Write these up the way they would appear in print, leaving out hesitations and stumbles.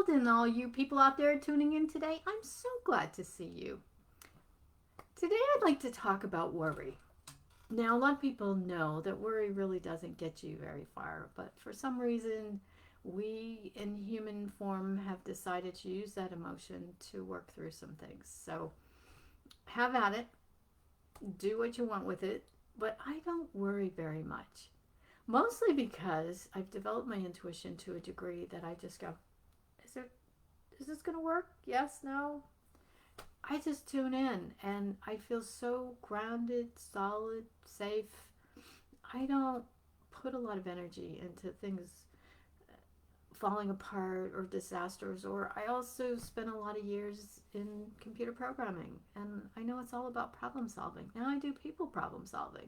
world and all you people out there tuning in today. I'm so glad to see you. Today I'd like to talk about worry. Now, a lot of people know that worry really doesn't get you very far, but for some reason, we in human form have decided to use that emotion to work through some things. So, have at it, do what you want with it, but I don't worry very much. Mostly because I've developed my intuition to a degree that I just go, is it is this going to work? Yes, no. I just tune in and I feel so grounded, solid, safe. I don't put a lot of energy into things falling apart or disasters. Or I also spent a lot of years in computer programming and I know it's all about problem solving. Now I do people problem solving.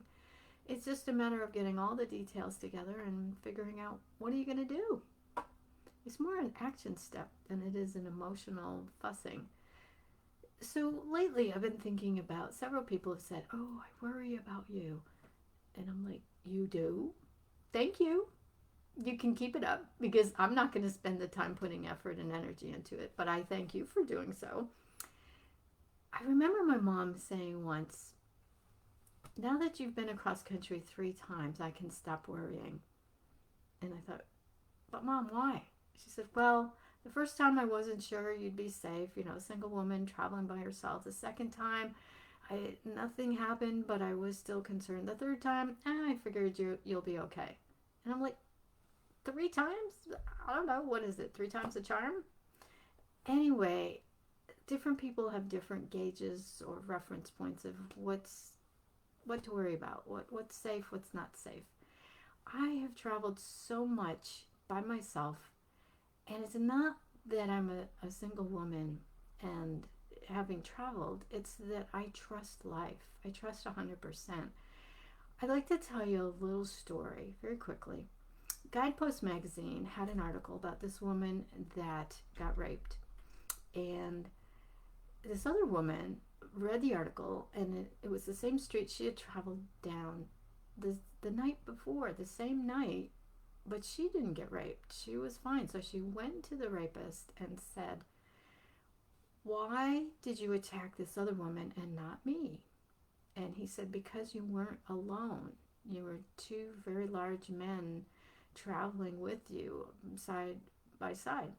It's just a matter of getting all the details together and figuring out what are you going to do. It's more an action step than it is an emotional fussing. So lately I've been thinking about several people have said, "Oh, I worry about you." And I'm like, "You do? Thank you. You can keep it up because I'm not going to spend the time putting effort and energy into it, but I thank you for doing so." I remember my mom saying once, "Now that you've been across country 3 times, I can stop worrying." And I thought, "But Mom, why?" She said, "Well, the first time I wasn't sure you'd be safe, a single woman traveling by herself. The second time, nothing happened, but I was still concerned. The third time, I figured you'll be okay." And I'm like, 3 times? I don't know. What is it? 3 times a charm? Anyway, different people have different gauges or reference points of what to worry about, what's safe, what's not safe. I have traveled so much by myself, and it's not that I'm a single woman and having traveled, it's that I trust life. I trust 100%. I'd like to tell you a little story very quickly. Guidepost magazine had an article about this woman that got raped, and this other woman read the article, and it was the same street she had traveled down the night before, the same night, but she didn't get raped. She was fine. So she went to the rapist and said, "Why did you attack this other woman and not me?" And he said, "Because you weren't alone. You were 2 very large men traveling with you side by side."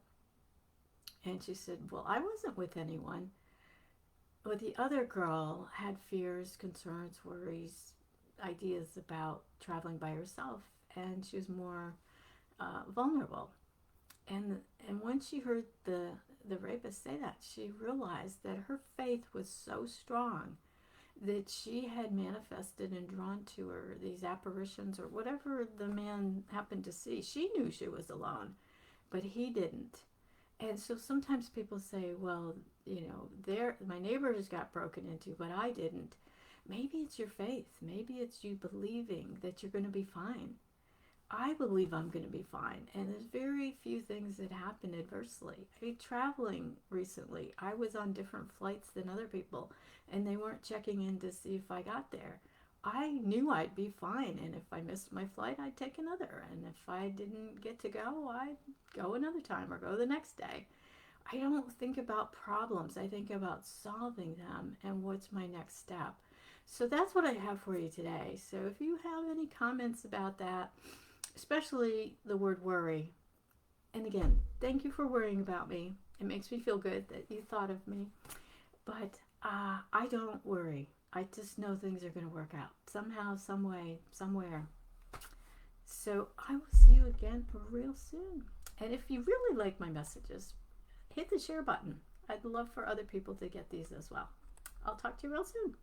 And she said, "Well, I wasn't with anyone." But the other girl had fears, concerns, worries, ideas about traveling by herself, and she was more vulnerable. And when she heard the rapist say that, she realized that her faith was so strong that she had manifested and drawn to her these apparitions or whatever the man happened to see. She knew she was alone, but he didn't. And so sometimes people say, "Well, my neighbors got broken into, but I didn't." Maybe it's your faith. Maybe it's you believing that you're going to be fine. I believe I'm going to be fine, and there's very few things that happen adversely. Traveling recently, I was on different flights than other people, and they weren't checking in to see if I got there. I knew I'd be fine, and if I missed my flight, I'd take another, and if I didn't get to go, I'd go another time or go the next day. I don't think about problems. I think about solving them and what's my next step. So that's what I have for you today. So if you have any comments about that, especially the word worry, and again, thank you for worrying about me. It makes me feel good that you thought of me. But I don't worry. I just know things are going to work out somehow, some way, somewhere. So I will see you again real soon. And if you really like my messages, hit the share button. I'd love for other people to get these as well. I'll talk to you real soon.